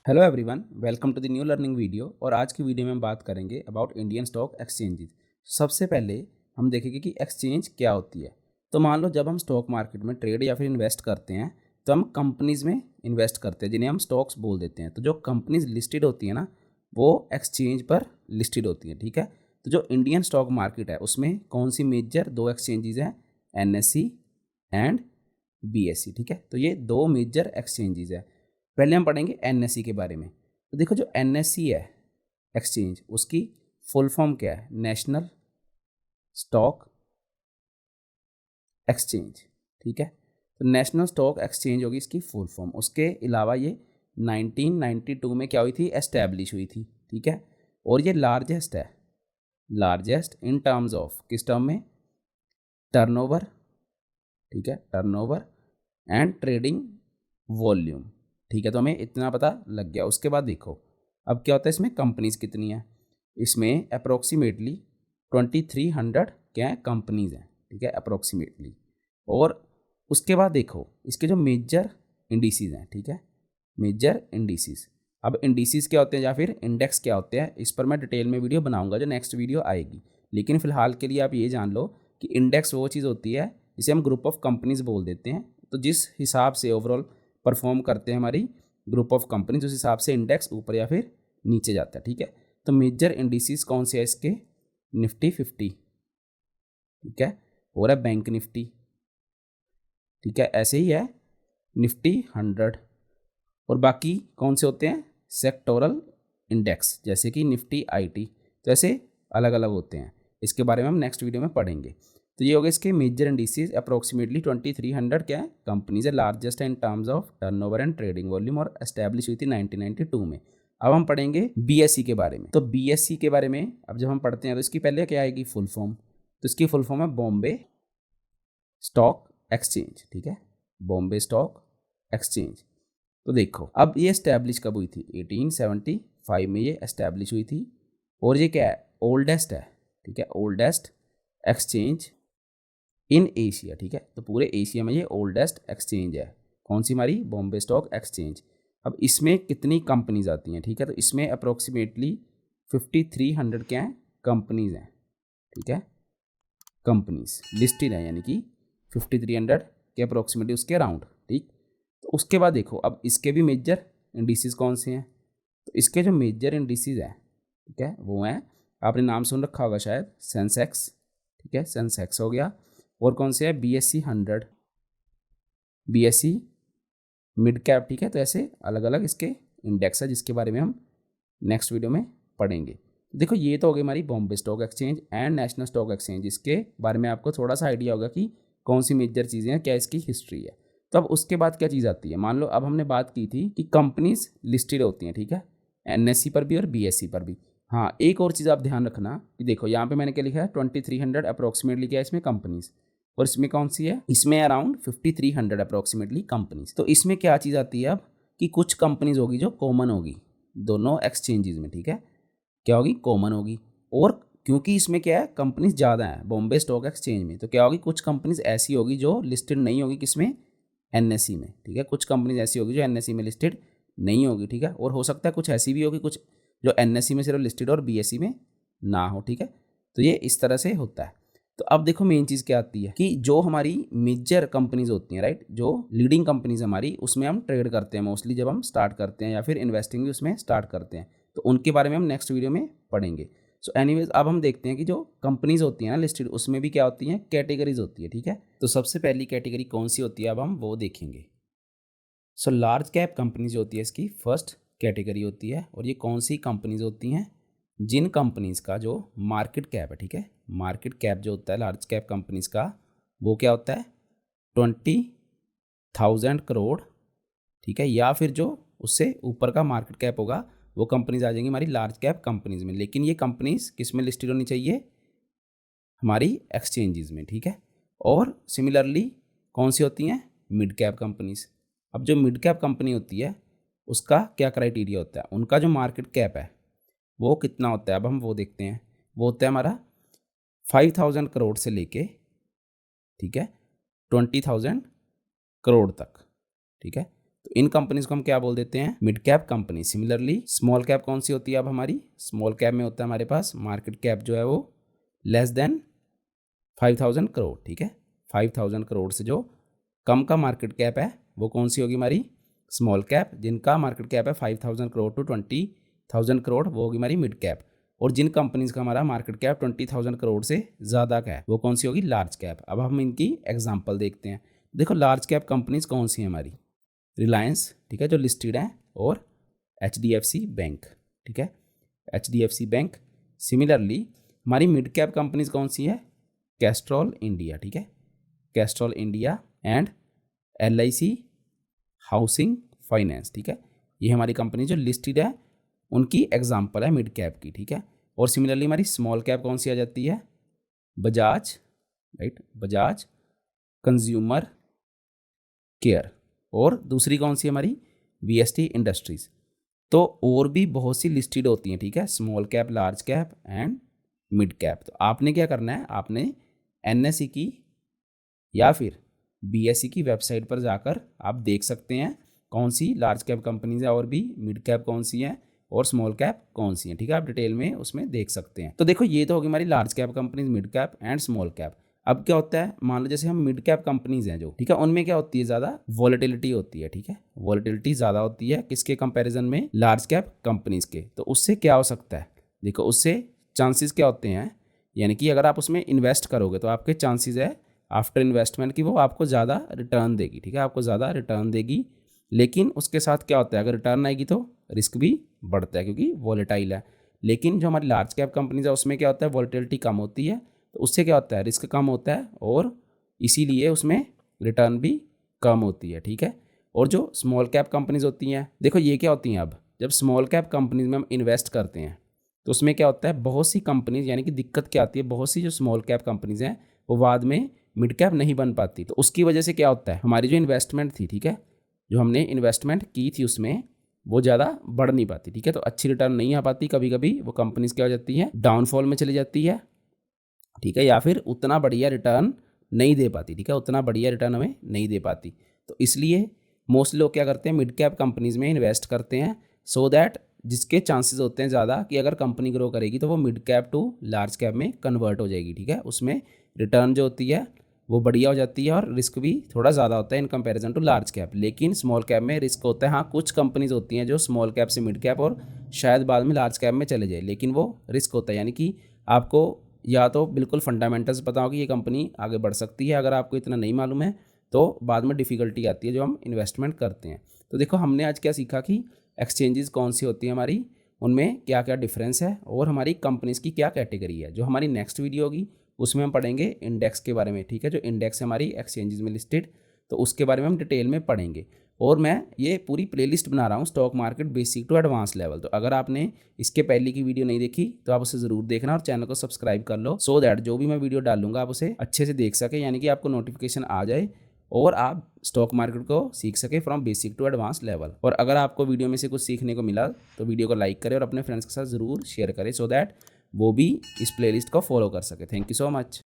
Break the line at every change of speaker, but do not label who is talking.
Hello everyone, welcome to the new learning video. और आज की वीडियो में हम बात करेंगे अबाउट इंडियन स्टॉक एक्सचेंजेस। सबसे पहले हम देखेंगे कि एक्सचेंज क्या होती है। तो मान लो जब हम स्टॉक मार्केट में ट्रेड या फिर इन्वेस्ट करते हैं तो हम कंपनीज में इन्वेस्ट करते हैं जिन्हें हम स्टॉक्स बोल देते हैं। तो जो कंपनीज लिस्टेड होती है ना वो एक्सचेंज पर लिस्टेड होती हैं, ठीक है। तो जो इंडियन स्टॉक मार्केट है उसमें कौन सी मेजर दो एक्सचेंजेस हैं, NSE एंड BSE, ठीक है। तो ये दो मेजर एक्सचेंजेस है। पहले हम पढ़ेंगे NSE के बारे में। तो देखो जो NSE है एक्सचेंज, उसकी फुल फॉर्म क्या है? नेशनल स्टॉक एक्सचेंज, ठीक है। तो नेशनल स्टॉक एक्सचेंज होगी इसकी फुल फॉर्म। उसके अलावा ये 1992 में क्या हुई थी? एस्टैब्लिश हुई थी, ठीक है। और ये लार्जेस्ट है, लार्जेस्ट इन टर्म्स ऑफ, किस टर्म में? टर्नओवर, ठीक है, टर्नओवर एंड ट्रेडिंग वॉल्यूम, ठीक है। तो हमें इतना पता लग गया। उसके बाद देखो अब क्या होता है, इसमें कंपनीज कितनी है? इसमें अप्रोक्सीमेटली 2300 क्या है? कंपनीज हैं, ठीक है, अप्रोक्सीमेटली। और उसके बाद देखो इसके जो मेजर इंडिसेस हैं, ठीक है, मेजर इंडिसेस। अब इंडिसेस क्या होते हैं या फिर इंडेक्स क्या होते हैं, इस पर मैं डिटेल में वीडियो बनाऊंगा जो नेक्स्ट वीडियो आएगी। लेकिन फिलहाल के लिए आप ये जान लो कि इंडेक्स वो चीज़ होती है जिसे हम ग्रुप ऑफ कंपनीज बोल देते हैं। तो जिस हिसाब से ओवरऑल परफॉर्म करते हैं हमारी ग्रुप ऑफ कंपनीज, उस हिसाब से इंडेक्स ऊपर या फिर नीचे जाता है, ठीक है। तो मेजर इंडिसेस कौन से है इसके? निफ्टी 50, ठीक है, और है बैंक निफ्टी, ठीक है, ऐसे ही है निफ्टी 100। और बाकी कौन से होते हैं? सेक्टोरल इंडेक्स, जैसे कि निफ्टी IT। तो ऐसे अलग अलग होते हैं, इसके बारे में हम नेक्स्ट वीडियो में पढ़ेंगे। तो ये हो गए इसके मेजर इंडिसेस। अप्रोक्सीमेटली 2300 क्या है? कंपनीज है, लार्जेस्ट है in terms of turnover and trading volume, और एस्टैब्लिश हुई थी 1992 में। अब हम पढ़ेंगे BSE के बारे में। तो BSE के बारे में अब जब हम पढ़ते हैं तो इसकी पहले क्या आएगी? Full form. तो इसकी फुल फॉर्म है बॉम्बे स्टॉक एक्सचेंज, ठीक है, बॉम्बे स्टॉक एक्सचेंज। तो देखो अब ये एस्टैब्लिश कब हुई थी? 1875 में ये एस्टैब्लिश हुई थी। और ये क्या है? ओल्डेस्ट है, ठीक है, ओल्डेस्ट एक्सचेंज इन एशिया, ठीक है। तो पूरे एशिया में ये ओल्डेस्ट एक्सचेंज है। कौन सी हमारी? Bombay stock exchange. अब इसमें कितनी कंपनीज आती हैं, ठीक है। तो इसमें अप्रोक्सीमेटली 5300 क्या है? कंपनीज हैं, ठीक है, कंपनीज लिस्टेड है, यानी कि 5300 के अप्रोक्सीमेटली उसके अराउंड, ठीक। तो उसके बाद देखो अब इसके भी मेजर इंडिसेस कौन से हैं। तो इसके जो मेजर इंडिसेस हैं, ठीक है, वो हैं, आपने नाम सुन रखा होगा शायद, सेंसेक्स, ठीक है, सेंसेक्स हो गया। और कौन से है? BSE 100, BSE मिड कैप, ठीक है। तो ऐसे अलग अलग इसके इंडेक्स है जिसके बारे में हम नेक्स्ट वीडियो में पढ़ेंगे। देखो ये तो हो गई हमारी Bombay stock exchange and national stock exchange. इसके बारे में आपको थोड़ा सा आइडिया होगा कि कौन सी मेजर चीज़ें हैं, क्या इसकी हिस्ट्री है। तो अब उसके बाद क्या चीज़ आती है? मान लो अब हमने बात की थी कि कंपनीज लिस्टेड होती हैं, ठीक है, NSE पर भी और BSE पर भी। हाँ, एक और चीज़ आप ध्यान रखना कि देखो यहाँ पे मैंने क्या लिखा है, 2300 अप्रोक्सीमेटली क्या है इसमें? कंपनीज। और इसमें कौन सी है? इसमें अराउंड 5300 अप्रोक्सीमेटली कंपनीज। तो इसमें क्या चीज़ आती है अब कि कुछ कंपनीज होगी जो कॉमन होगी दोनों एक्सचेंजेस में, ठीक है, क्या होगी? कॉमन होगी। और क्योंकि इसमें क्या है, कंपनीज ज़्यादा हैं बॉम्बे स्टॉक एक्सचेंज में, तो क्या होगी? कुछ कंपनीज ऐसी होगी जो लिस्टेड नहीं होगी किसमें? NSE में, ठीक है। कुछ कंपनीज ऐसी होगी जो NSE में लिस्टेड नहीं होगी, ठीक है। और हो सकता है कुछ ऐसी भी होगी कुछ जो NSE में सिर्फ लिस्टेड और BSE में ना हो, ठीक है। तो ये इस तरह से होता है। तो अब देखो मेन चीज़ क्या आती है कि जो हमारी मेजर कंपनीज होती हैं, राइट, जो लीडिंग कंपनीज हमारी, उसमें हम ट्रेड करते हैं मोस्टली जब हम स्टार्ट करते हैं या फिर इन्वेस्टिंग भी उसमें स्टार्ट करते हैं। तो उनके बारे में हम नेक्स्ट वीडियो में पढ़ेंगे। सो एनीवेज अब हम देखते हैं कि जो कंपनीज होती हैं ना लिस्टेड, उसमें भी क्या होती हैं? कैटेगरीज होती है, ठीक है। तो सबसे पहली कैटेगरी कौन सी होती है अब हम वो देखेंगे। सो लार्ज कैप कंपनीज जो होती है इसकी फर्स्ट कैटेगरी होती है। और ये कौन सी कंपनीज होती हैं? जिन कंपनीज का जो मार्केट कैप है, ठीक है, मार्केट कैप जो होता है लार्ज कैप कंपनीज का, वो क्या होता है? 20,000 करोड़, ठीक है, या फिर जो उससे ऊपर का मार्केट कैप होगा वो कंपनीज आ जाएंगी हमारी लार्ज कैप कंपनीज में। लेकिन ये कंपनीज किस में लिस्टेड होनी चाहिए? हमारी एक्सचेंजेस में, ठीक है। और सिमिलरली कौन सी होती हैं? Mid cap companies. अब जो मिड कैप कंपनी होती है उसका क्या क्राइटेरिया होता है? उनका जो मार्केट कैप है वो कितना होता है? अब हम वो देखते हैं। वो होता है हमारा 5,000 करोड़ से लेके, ठीक है, 20,000 करोड़ तक, ठीक है। तो इन कंपनीज को हम क्या बोल देते हैं, mid cap company. Similarly small cap कौन सी होती है अब हमारी, स्मॉल कैप में होता है हमारे पास मार्केट कैप जो है वो लेस देन 5000 करोड़, ठीक है। 5000 करोड़ से जो कम का मार्केट कैप है वो कौन सी होगी हमारी, स्मॉल कैप। जिनका मार्केट कैप है 5000 करोड़ टू 20000 करोड़ वो होगी हमारी मिड कैप। और जिन कंपनीज का हमारा मार्केट कैप 20000 करोड़ से ज़्यादा का है वो कौन सी होगी, लार्ज कैप। अब हम इनकी एग्जांपल देखते हैं। देखो लार्ज कैप कंपनीज कौन सी हैं हमारी, रिलायंस, ठीक है, जो लिस्टेड है, और HDFC बैंक, ठीक है, HDFC बैंक। सिमिलरली हमारी मिड कैप कंपनीज कौन सी है, कैस्ट्रॉल इंडिया, ठीक है, Castrol India and LIC housing finance, ठीक है। ये हमारी कंपनी जो लिस्टेड है उनकी एग्जांपल है मिड कैप की, ठीक है। और सिमिलरली हमारी स्मॉल कैप कौन सी आ जाती है, Bajaj, right, Bajaj consumer care, और दूसरी कौन सी हमारी VST इंडस्ट्रीज। तो और भी बहुत सी लिस्टेड होती हैं, ठीक है, small cap, large cap and mid cap. तो आपने क्या करना है, आपने NSE की या फिर BSE की वेबसाइट पर जाकर आप देख सकते हैं कौन सी लार्ज कैप कंपनीज है और भी मिड कैप कौन सी है और स्मॉल कैप कौन सी है, ठीक है, आप डिटेल में उसमें देख सकते हैं। तो देखो ये तो होगी हमारी large cap companies, mid cap and small cap. अब क्या होता है, मान लो जैसे हम मिड कैप कंपनीज हैं जो, ठीक है, उनमें क्या होती है, ज़्यादा वॉलेटिलिटी होती है, ठीक है, वॉलेटिलिटी ज़्यादा होती है किसके कंपैरिजन में, लार्ज कैप कंपनीज के। तो उससे क्या हो सकता है, देखो उससे चांसेस क्या होते हैं, यानी कि अगर आप उसमें इन्वेस्ट करोगे तो आपके चांसेस है आफ्टर इन्वेस्टमेंट की वो आपको ज़्यादा रिटर्न देगी, ठीक है, आपको ज़्यादा रिटर्न देगी। लेकिन उसके साथ क्या होता है, अगर रिटर्न आएगी तो रिस्क भी बढ़ता है क्योंकि वॉलेटाइल है। लेकिन जो हमारी लार्ज कैप कंपनीज है उसमें क्या होता है, वॉलेटिलिटी कम होती है, तो उससे क्या होता है, रिस्क कम होता है और इसीलिए उसमें रिटर्न भी कम होती है, ठीक है। और जो स्मॉल कैप कंपनीज होती हैं, देखो ये क्या होती हैं, अब जब स्मॉल कैप कंपनीज में हम इन्वेस्ट करते हैं तो उसमें क्या होता है, बहुत सी कंपनीज, यानी कि दिक्कत क्या आती है, बहुत सी जो स्मॉल कैप कंपनीज हैं वो बाद में मिड कैप नहीं बन पाती। तो उसकी वजह से क्या होता है, हमारी जो इन्वेस्टमेंट थी, ठीक है, जो हमने इन्वेस्टमेंट की थी उसमें वो ज़्यादा बढ़ नहीं पाती, ठीक है, तो अच्छी रिटर्न नहीं आ पाती। कभी कभी वो कंपनीज क्या हो जाती हैं, डाउनफॉल में चली जाती है, ठीक है, या फिर उतना बढ़िया रिटर्न नहीं दे पाती, ठीक है, उतना बढ़िया रिटर्न हमें नहीं दे पाती। तो इसलिए मोस्टली लोग क्या करते हैं, मिड कैप कंपनीज में इन्वेस्ट करते हैं, सो दैट जिसके चांसेस होते हैं ज़्यादा कि अगर कंपनी ग्रो करेगी तो वो mid cap to large cap में कन्वर्ट हो जाएगी, ठीक है, उसमें रिटर्न जो होती है वो बढ़िया हो जाती है और रिस्क भी थोड़ा ज़्यादा होता है in comparison to large cap. लेकिन स्मॉल कैप में रिस्क होता है, हाँ, कुछ कंपनीज होती हैं जो स्मॉल कैप से मिड कैप और शायद बाद में लार्ज कैप में चले जाए, लेकिन वो रिस्क होता है, यानी कि आपको या तो बिल्कुल फंडामेंटल्स पता हो कि ये कंपनी आगे बढ़ सकती है, अगर आपको इतना नहीं मालूम है तो बाद में डिफ़िकल्टी आती है जो हम इन्वेस्टमेंट करते हैं। तो देखो हमने आज क्या सीखा कि एक्सचेंजेस कौन सी होती है हमारी, उनमें क्या क्या डिफरेंस है और हमारी कंपनीज़ की क्या कैटेगरी है। जो हमारी नेक्स्ट वीडियो होगी उसमें हम पढ़ेंगे इंडेक्स के बारे में, ठीक है, जो इंडेक्स है हमारी एक्सचेंजेस में लिस्टेड, तो उसके बारे में हम डिटेल में पढ़ेंगे। और मैं ये पूरी प्लेलिस्ट बना रहा हूँ stock market basic to advance level, तो अगर आपने इसके पहले की वीडियो नहीं देखी तो आप उसे ज़रूर देखना और चैनल को सब्सक्राइब कर लो, सो दैट जो भी मैं वीडियो डालूंगा आप उसे अच्छे से देख सके, यानी कि आपको नोटिफिकेशन आ जाए और आप स्टॉक मार्केट को सीख सके from basic to advance level. और अगर आपको वीडियो में से कुछ सीखने को मिला तो वीडियो को लाइक करें और अपने फ्रेंड्स के साथ ज़रूर शेयर करें, सो दैट वो भी इस प्लेलिस्ट को फॉलो कर सके। Thank you so much.